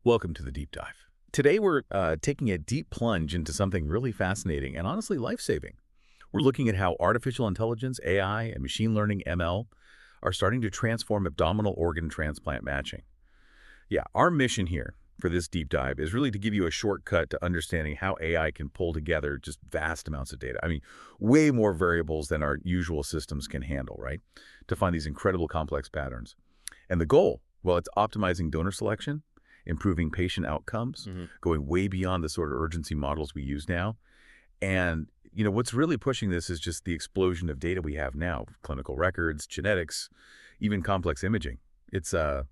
Welcome to the Deep Dive. Today we're taking a deep plunge into something really fascinating and honestly life-saving. We're looking at how artificial intelligence, AI, and machine learning, ML, are starting to transform abdominal organ transplant matching. Yeah, our mission here for this deep dive is really to give you a shortcut to understanding how AI can pull together just vast amounts of data. I mean, way more variables than our usual systems can handle, right? To find these incredible complex patterns. And the goal, well, it's optimizing donor selection, improving patient outcomes, going way beyond the sort of urgency models we use now. And, what's really pushing this is just the explosion of data we have now, clinical records, genetics, even complex imaging. It's a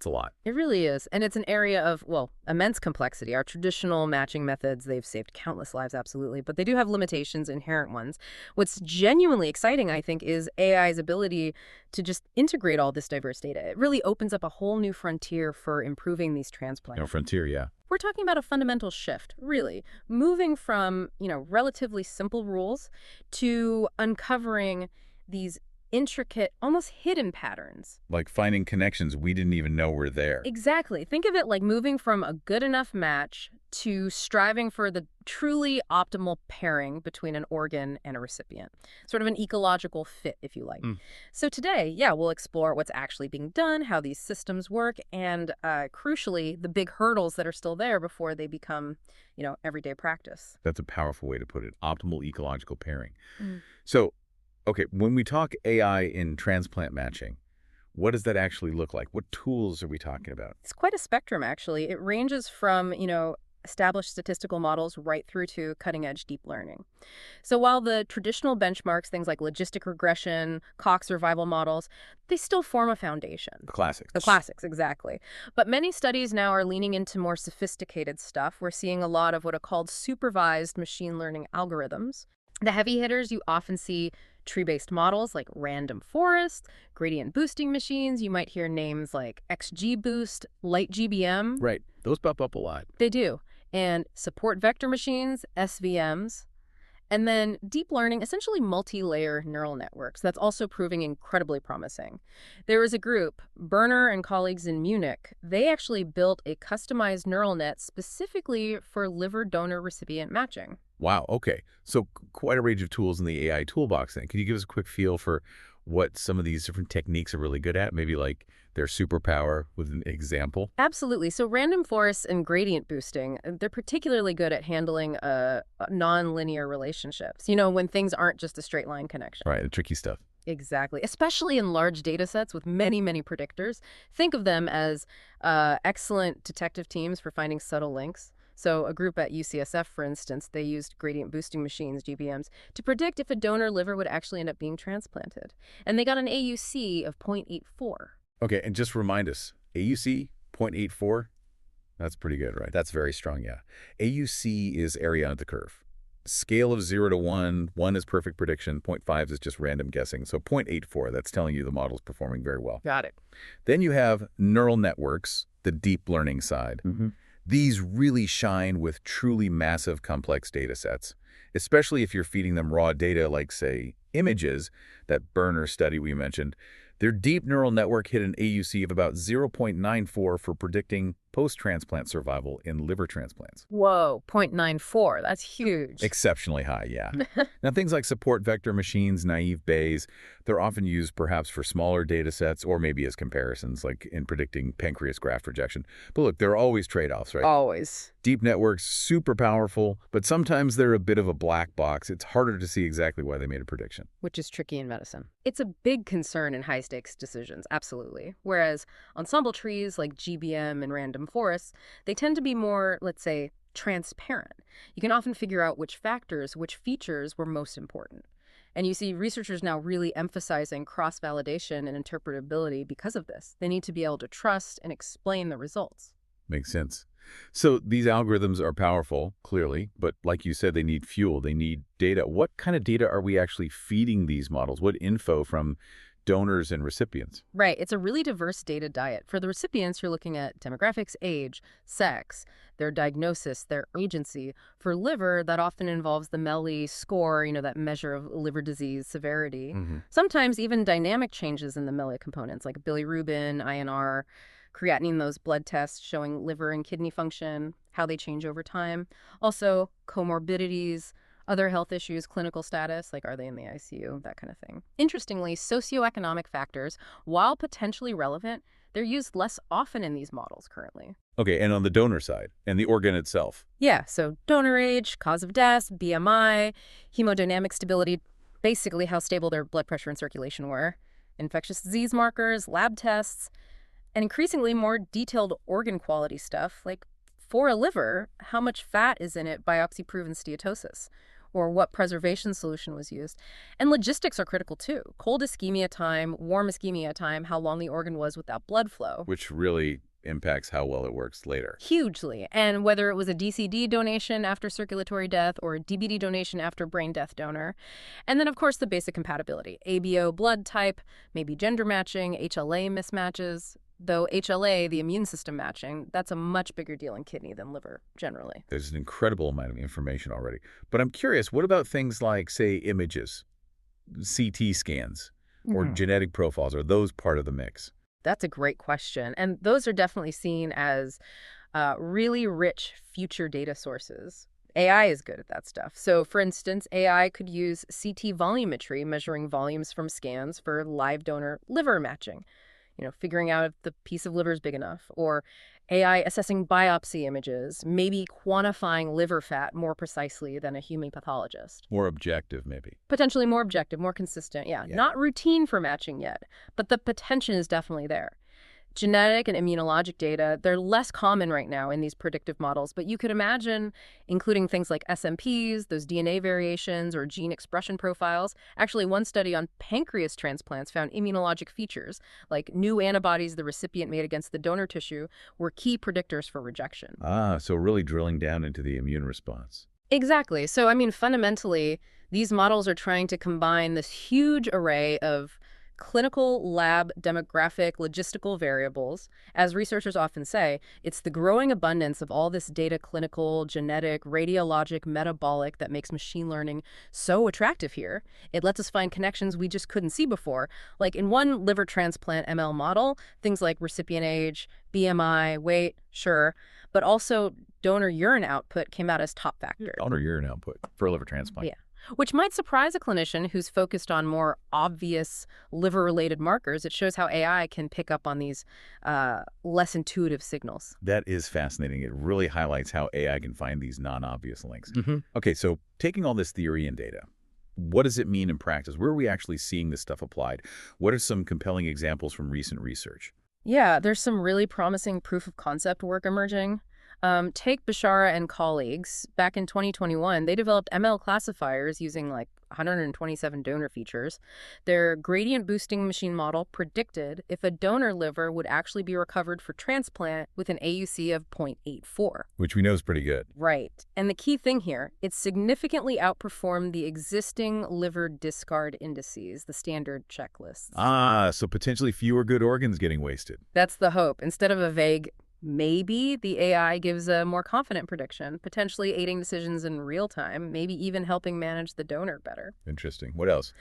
lot. It really is. And it's an area of, well, immense complexity. Our traditional matching methods, they've saved countless lives, absolutely, but they do have limitations, inherent ones. What's genuinely exciting, I think, is AI's ability to just integrate all this diverse data. It really opens up a whole new frontier for improving these transplants. No frontier, yeah. We're talking about a fundamental shift, really, moving from, relatively simple rules to uncovering these intricate, almost hidden patterns. Like finding connections we didn't even know were there. Exactly. Think of it like moving from a good enough match to striving for the truly optimal pairing between an organ and a recipient. Sort of an ecological fit, if you like. So today, we'll explore what's actually being done, how these systems work, and crucially, the big hurdles that are still there before they become, everyday practice. That's a powerful way to put it. Optimal ecological pairing. So, okay, when we talk AI in transplant matching, what does that actually look like? What tools are we talking about? It's quite a spectrum, actually. It ranges from, established statistical models right through to cutting-edge deep learning. So while the traditional benchmarks, things like logistic regression, Cox survival models, they still form a foundation. The classics. The classics, exactly. But many studies now are leaning into more sophisticated stuff. We're seeing a lot of what are called supervised machine learning algorithms. The heavy hitters, you often see tree-based models like random forest, gradient boosting machines. You might hear names like XGBoost, LightGBM. Right. Those pop up a lot. They do. And support vector machines, SVMs. And then deep learning, essentially multi-layer neural networks. That's also proving incredibly promising. There was a group, Berner and colleagues in Munich. They actually built a customized neural net specifically for liver donor-recipient matching. Wow, okay. So quite a range of tools in the AI toolbox then. Can you give us a quick feel for what some of these different techniques are really good at? Maybe like their superpower with an example? Absolutely. So random forests and gradient boosting, they're particularly good at handling non-linear relationships, when things aren't just a straight line connection. Right, the tricky stuff. Exactly, especially in large data sets with many, many predictors. Think of them as excellent detective teams for finding subtle links. So a group at UCSF, for instance, they used gradient boosting machines, GBMs, to predict if a donor liver would actually end up being transplanted. And they got an AUC of 0.84. Okay, and just remind us, AUC 0.84? That's pretty good, right? That's very strong, yeah. AUC is area under the curve. Scale of 0 to 1, 1 is perfect prediction, 0.5 is just random guessing. So 0.84, that's telling you the model's performing very well. Got it. Then you have neural networks, the deep learning side. These really shine with truly massive complex data sets, especially if you're feeding them raw data like, say, images, that Berner study we mentioned. Their deep neural network hit an AUC of about 0.94 for predicting post-transplant survival in liver transplants. Whoa, 0.94. That's huge. Exceptionally high, yeah. Now, things like support vector machines, naive Bayes, they're often used perhaps for smaller data sets or maybe as comparisons, like in predicting pancreas graft rejection. But look, there are always trade-offs, right? Always. Deep networks, super powerful, but sometimes they're a bit of a black box. It's harder to see exactly why they made a prediction. Which is tricky in medicine. It's a big concern in high-stakes decisions, absolutely. Whereas ensemble trees like GBM and random forests, they tend to be more, let's say, transparent. You can often figure out which factors, which features were most important. And you see researchers now really emphasizing cross-validation and interpretability because of this. They need to be able to trust and explain the results. Makes sense. So these algorithms are powerful, clearly, but like you said, they need fuel, they need data. What kind of data are we actually feeding these models? What info from donors and recipients? Right. It's a really diverse data diet. For the recipients, you're looking at demographics, age, sex, their diagnosis, their agency. For liver, that often involves the MELI score, that measure of liver disease severity. Sometimes even dynamic changes in the MELI components, like bilirubin, INR, creatinine, those blood tests showing liver and kidney function, how they change over time. Also, comorbidities, other health issues, clinical status, like are they in the ICU, that kind of thing. Interestingly, socioeconomic factors, while potentially relevant, they're used less often in these models currently. Okay, and on the donor side, and the organ itself. Yeah, so donor age, cause of death, BMI, hemodynamic stability, basically how stable their blood pressure and circulation were, infectious disease markers, lab tests, and increasingly more detailed organ quality stuff, like for a liver, how much fat is in it, biopsy-proven steatosis, or what preservation solution was used. And logistics are critical too. Cold ischemia time, warm ischemia time, how long the organ was without blood flow. Which really impacts how well it works later. Hugely. And whether it was a DCD donation after circulatory death or a DBD donation after brain death donor. And then, of course, the basic compatibility. ABO blood type, maybe gender matching, HLA mismatches. Though HLA, the immune system matching, that's a much bigger deal in kidney than liver, generally. There's an incredible amount of information already. But I'm curious, what about things like, say, images, CT scans, or genetic profiles? Are those part of the mix? That's a great question. And those are definitely seen as really rich future data sources. AI is good at that stuff. So, for instance, AI could use CT volumetry, measuring volumes from scans for live donor liver matching, figuring out if the piece of liver is big enough, or AI assessing biopsy images, maybe quantifying liver fat more precisely than a human pathologist. More objective, maybe. Potentially more objective, more consistent, yeah. Not routine for matching yet, but the potential is definitely there. Genetic and immunologic data, they're less common right now in these predictive models, but you could imagine including things like SMPs, those DNA variations, or gene expression profiles. Actually, one study on pancreas transplants found immunologic features, like new antibodies the recipient made against the donor tissue, were key predictors for rejection. Ah, so really drilling down into the immune response. Exactly. So, fundamentally, these models are trying to combine this huge array of clinical, lab, demographic, logistical variables. As researchers often say, it's the growing abundance of all this data, clinical, genetic, radiologic, metabolic, that makes machine learning so attractive here. It lets us find connections we just couldn't see before. Like in one liver transplant ML model, things like recipient age, BMI, weight, sure, but also donor urine output came out as top factors. Donor urine output for a liver transplant. Yeah. Which might surprise a clinician who's focused on more obvious liver-related markers. It shows how AI can pick up on these less intuitive signals. That is fascinating. It really highlights how AI can find these non-obvious links. Okay, so taking all this theory and data, what does it mean in practice? Where are we actually seeing this stuff applied? What are some compelling examples from recent research? Yeah, there's some really promising proof of concept work emerging. Take Bashara and colleagues. Back in 2021, they developed ML classifiers using 127 donor features. Their gradient boosting machine model predicted if a donor liver would actually be recovered for transplant with an AUC of 0.84. Which we know is pretty good. Right. And the key thing here, it significantly outperformed the existing liver discard indices, the standard checklists. Ah, so potentially fewer good organs getting wasted. That's the hope. Instead of a vague maybe, the AI gives a more confident prediction, potentially aiding decisions in real time, maybe even helping manage the donor better. Interesting. What else?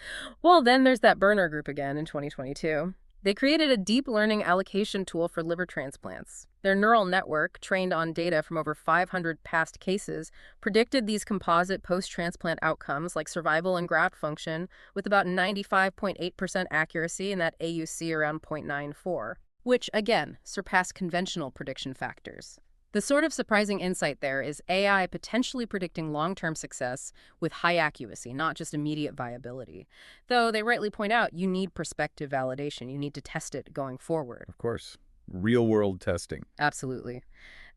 Well, then there's that Burner group again in 2022. They created a deep learning allocation tool for liver transplants. Their neural network, trained on data from over 500 past cases, predicted these composite post-transplant outcomes like survival and graft function with about 95.8% accuracy and that AUC around 0.94. Which, again, surpass conventional prediction factors. The sort of surprising insight there is AI potentially predicting long-term success with high accuracy, not just immediate viability. Though they rightly point out you need prospective validation. You need to test it going forward. Of course. Real-world testing. Absolutely.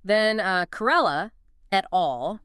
Then Carella et al.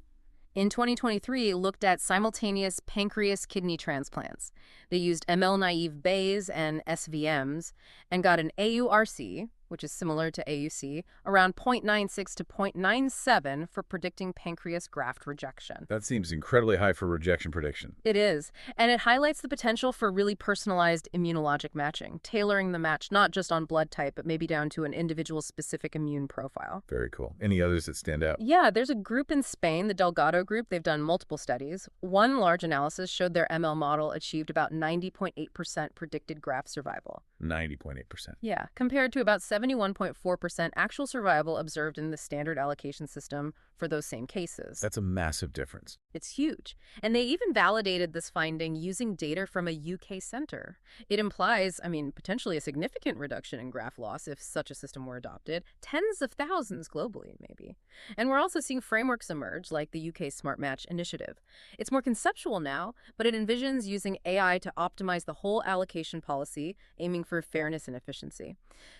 In 2023 looked at simultaneous pancreas kidney transplants. They used ML-naive Bayes and SVMs and got an AURC, which is similar to AUC, around 0.96 to 0.97 for predicting pancreas graft rejection. That seems incredibly high for rejection prediction. It is, and it highlights the potential for really personalized immunologic matching, tailoring the match not just on blood type, but maybe down to an individual's specific immune profile. Very cool. Any others that stand out? Yeah, there's a group in Spain, the Delgado group. They've done multiple studies. One large analysis showed their ML model achieved about 90.8% predicted graft survival. 90.8%. Yeah, compared to about 71.4% actual survival observed in the standard allocation system for those same cases. That's a massive difference. It's huge. And they even validated this finding using data from a UK center. It implies, potentially a significant reduction in graft loss if such a system were adopted, tens of thousands globally, maybe. And we're also seeing frameworks emerge, like the UK Smart Match initiative. It's more conceptual now, but it envisions using AI to optimize the whole allocation policy, aiming for fairness and efficiency.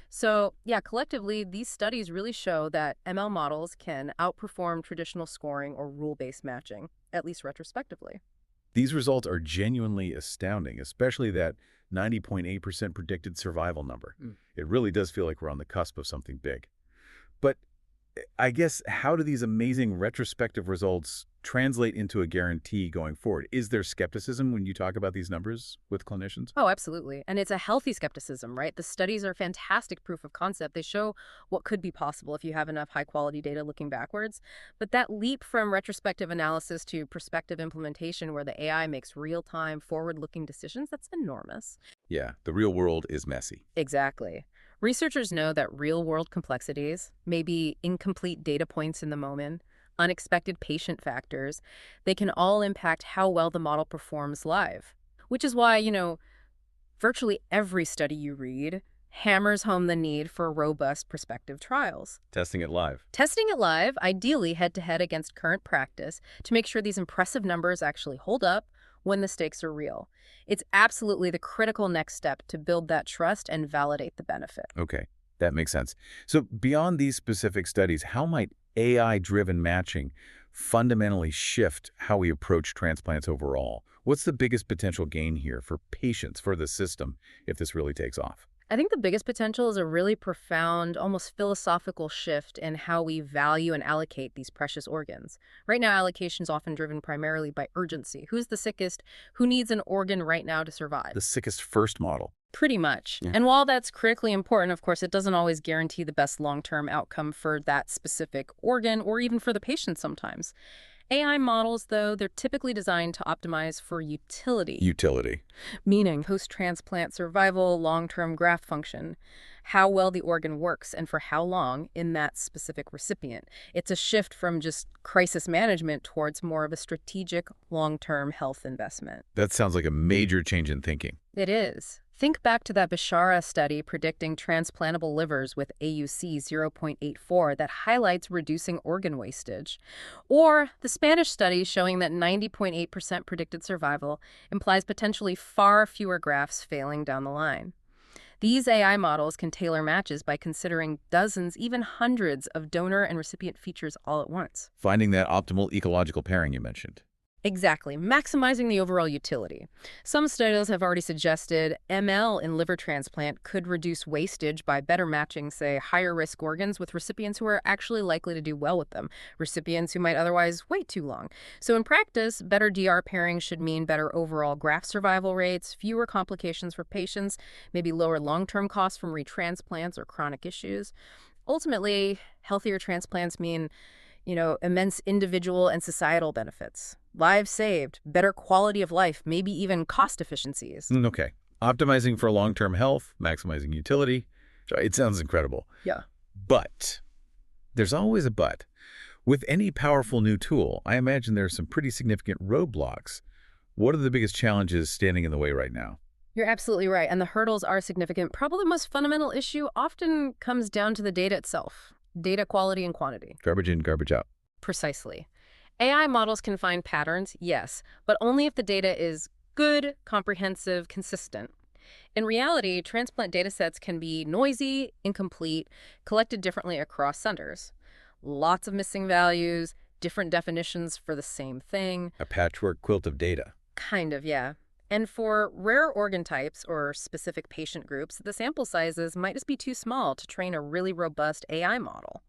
So, yeah, collectively, these studies really show that ML models can outperform traditional scoring or rule-based matching, at least retrospectively. These results are genuinely astounding, especially that 90.8% predicted survival number. It really does feel like we're on the cusp of something big. But I guess, how do these amazing retrospective results translate into a guarantee going forward? Is there skepticism when you talk about these numbers with clinicians? Oh, absolutely. And it's a healthy skepticism, right? The studies are fantastic proof of concept. They show what could be possible if you have enough high-quality data looking backwards. But that leap from retrospective analysis to prospective implementation where the AI makes real-time, forward-looking decisions, that's enormous. Yeah, the real world is messy. Exactly. Researchers know that real-world complexities, maybe incomplete data points in the moment, unexpected patient factors, they can all impact how well the model performs live. Which is why, virtually every study you read hammers home the need for robust prospective trials. Testing it live. Testing it live, ideally head-to-head against current practice, to make sure these impressive numbers actually hold up when the stakes are real. It's absolutely the critical next step to build that trust and validate the benefit. Okay, that makes sense. So beyond these specific studies, how might AI-driven matching fundamentally shift how we approach transplants overall? What's the biggest potential gain here for patients, for the system, if this really takes off? I think the biggest potential is a really profound, almost philosophical shift in how we value and allocate these precious organs. Right now, allocation is often driven primarily by urgency. Who's the sickest? Who needs an organ right now to survive? The sickest first model. Pretty much. Yeah. And while that's critically important, of course, it doesn't always guarantee the best long-term outcome for that specific organ or even for the patient sometimes. AI models, though, they're typically designed to optimize for utility. Utility. Meaning post-transplant survival, long-term graft function, how well the organ works, and for how long in that specific recipient. It's a shift from just crisis management towards more of a strategic, long-term health investment. That sounds like a major change in thinking. It is. Think back to that Bishara study predicting transplantable livers with AUC 0.84 that highlights reducing organ wastage. Or the Spanish study showing that 90.8% predicted survival implies potentially far fewer grafts failing down the line. These AI models can tailor matches by considering dozens, even hundreds of donor and recipient features all at once. Finding that optimal ecological pairing you mentioned. Exactly, maximizing the overall utility. Some studies have already suggested ML in liver transplant could reduce wastage by better matching, say, higher-risk organs with recipients who are actually likely to do well with them, recipients who might otherwise wait too long. So in practice, better DR pairing should mean better overall graft survival rates, fewer complications for patients, maybe lower long-term costs from retransplants or chronic issues. Ultimately, healthier transplants mean immense individual and societal benefits. Lives saved, better quality of life, maybe even cost efficiencies. Okay. Optimizing for long-term health, maximizing utility. It sounds incredible. Yeah. But there's always a but. With any powerful new tool, I imagine there are some pretty significant roadblocks. What are the biggest challenges standing in the way right now? You're absolutely right. And the hurdles are significant. Probably the most fundamental issue often comes down to the data itself. Data quality and quantity. Garbage in, garbage out. Precisely. AI models can find patterns, yes, but only if the data is good, comprehensive, consistent. In reality, transplant datasets can be noisy, incomplete, collected differently across centers. Lots of missing values, different definitions for the same thing. A patchwork quilt of data. Kind of, yeah. And for rare organ types or specific patient groups, the sample sizes might just be too small to train a really robust AI model.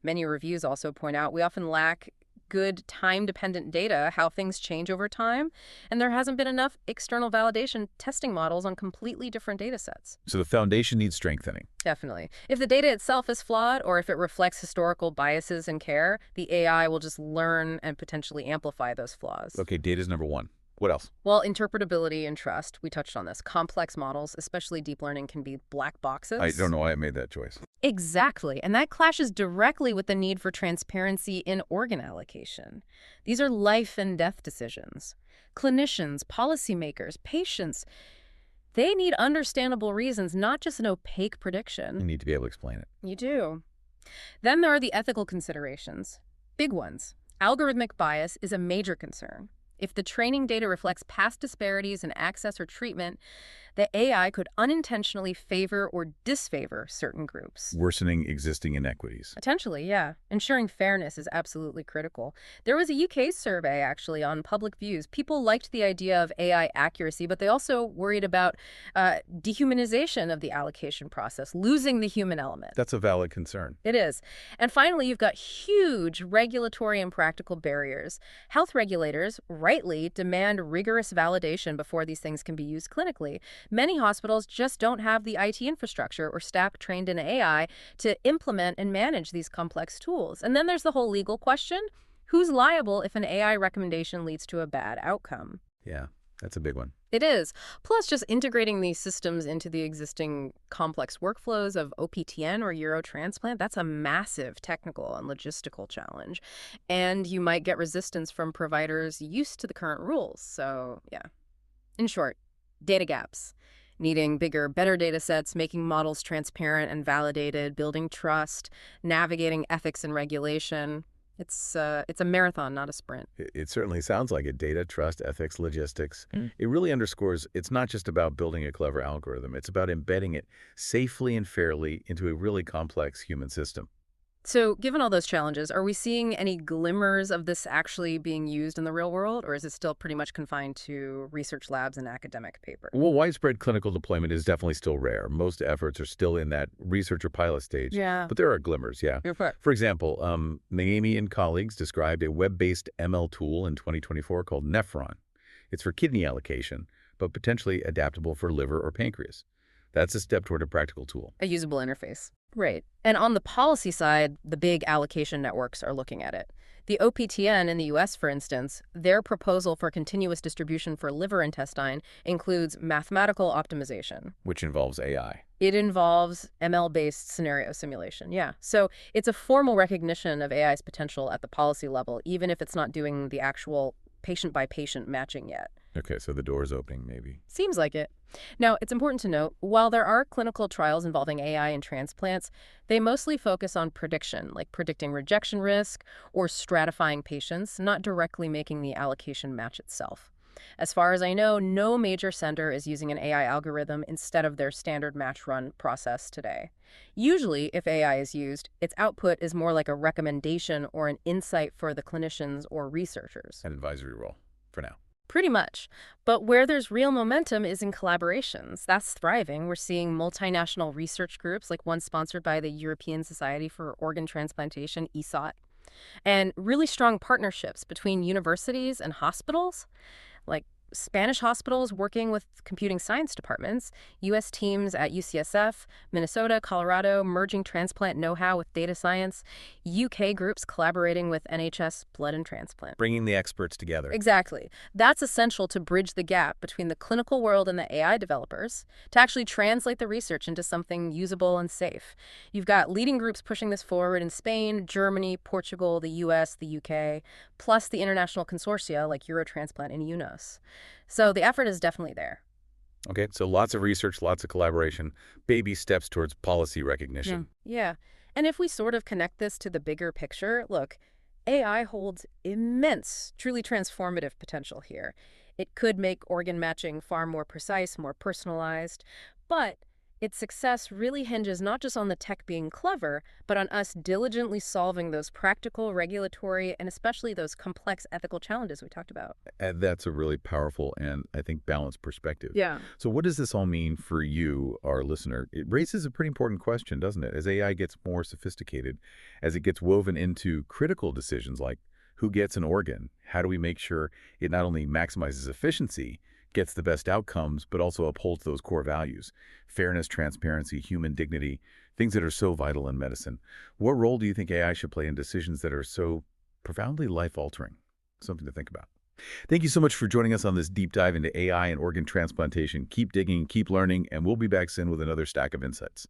Many reviews also point out we often lack good time-dependent data, how things change over time, and there hasn't been enough external validation testing models on completely different data sets. So the foundation needs strengthening. Definitely. If the data itself is flawed or if it reflects historical biases in care, the AI will just learn and potentially amplify those flaws. Okay, data's number one. What else? Well, interpretability and trust, we touched on this. Complex models, especially deep learning, can be black I don't boxes. know why I made that choice. Exactly. And that clashes directly with the need for transparency in organ allocation. These are life and death decisions. Clinicians, policymakers, patients, they need understandable reasons, not just an opaque prediction. You need to be able to explain it. You do. Then there are the ethical considerations. Big ones. Algorithmic bias is a major concern. If the training data reflects past disparities in access or treatment, the AI could unintentionally favor or disfavor certain groups. Worsening existing inequities. Potentially, yeah. Ensuring fairness is absolutely critical. There was a UK survey, actually, on public views. People liked the idea of AI accuracy, but they also worried about dehumanization of the allocation process, losing the human element. That's a valid concern. It is. And finally, you've got huge regulatory and practical barriers. Health regulators, rightly, demand rigorous validation before these things can be used clinically. Many hospitals just don't have the IT infrastructure or staff trained in AI to implement and manage these complex tools. And then there's the whole legal question. Who's liable if an AI recommendation leads to a bad outcome? Yeah, that's a big one. It is. Plus, just integrating these systems into the existing complex workflows of OPTN or Eurotransplant, that's a massive technical and logistical challenge. And you might get resistance from providers used to the current rules. So, yeah. In short, data gaps. Needing bigger, better data sets, making models transparent and validated, building trust, navigating ethics and regulation. It's a marathon, not a sprint. It certainly sounds like it. Data, trust, ethics, logistics. It really underscores it's not just about building a clever algorithm. It's about embedding it safely and fairly into a really complex human system. So, given all those challenges, are we seeing any glimmers of this actually being used in the real world, or is it still pretty much confined to research labs and academic papers? Well, widespread clinical deployment is definitely still rare. Most efforts are still in that research or pilot stage. Yeah. But there are glimmers, yeah. You're correct. For example, Naomi and colleagues described a web-based ML tool in 2024 called Nephron. It's for kidney allocation, but potentially adaptable for liver or pancreas. That's a step toward a practical tool. A usable interface. Right. And on the policy side, the big allocation networks are looking at it. The OPTN in the US, for instance, their proposal for continuous distribution for liver intestine includes mathematical optimization. Which involves AI. It involves ML-based scenario simulation, yeah. So it's a formal recognition of AI's potential at the policy level, even if it's not doing the actual patient-by-patient matching yet. Okay, so the door is opening, maybe. Seems like it. Now, it's important to note, while there are clinical trials involving AI in transplants, they mostly focus on prediction, like predicting rejection risk or stratifying patients, not directly making the allocation match itself. As far as I know, no major center is using an AI algorithm instead of their standard match run process today. Usually, if AI is used, its output is more like a recommendation or an insight for the clinicians or researchers. An advisory role, for now. Pretty much. But where there's real momentum is in collaborations. That's thriving. We're seeing multinational research groups, like one sponsored by the European Society for Organ Transplantation, ESOT, and really strong partnerships between universities and hospitals, like Spanish hospitals working with computing science departments, U.S. teams at UCSF, Minnesota, Colorado, merging transplant know-how with data science, UK groups collaborating with NHS blood and transplant. Bringing the experts together. Exactly. That's essential to bridge the gap between the clinical world and the AI developers, to actually translate the research into something usable and safe. You've got leading groups pushing this forward in Spain, Germany, Portugal, the US, the UK, plus the international consortia like Eurotransplant and UNOS. So the effort is definitely there. Okay, so lots of research, lots of collaboration, baby steps towards policy recognition. Yeah. And if we sort of connect this to the bigger picture, look, AI holds immense, truly transformative potential here. It could make organ matching far more precise, more personalized, but its success really hinges not just on the tech being clever, but on us diligently solving those practical, regulatory, and especially those complex ethical challenges we talked about. And that's a really powerful and, I think, balanced perspective. Yeah. So what does this all mean for you, our listener? It raises a pretty important question, doesn't it? As AI gets more sophisticated, as it gets woven into critical decisions like who gets an organ, how do we make sure it not only maximizes efficiency, gets the best outcomes, but also upholds those core values: fairness, transparency, human dignity, things that are so vital in medicine. What role do you think AI should play in decisions that are so profoundly life-altering? Something to think about. Thank you so much for joining us on this deep dive into AI and organ transplantation. Keep digging, keep learning, and we'll be back soon with another stack of insights.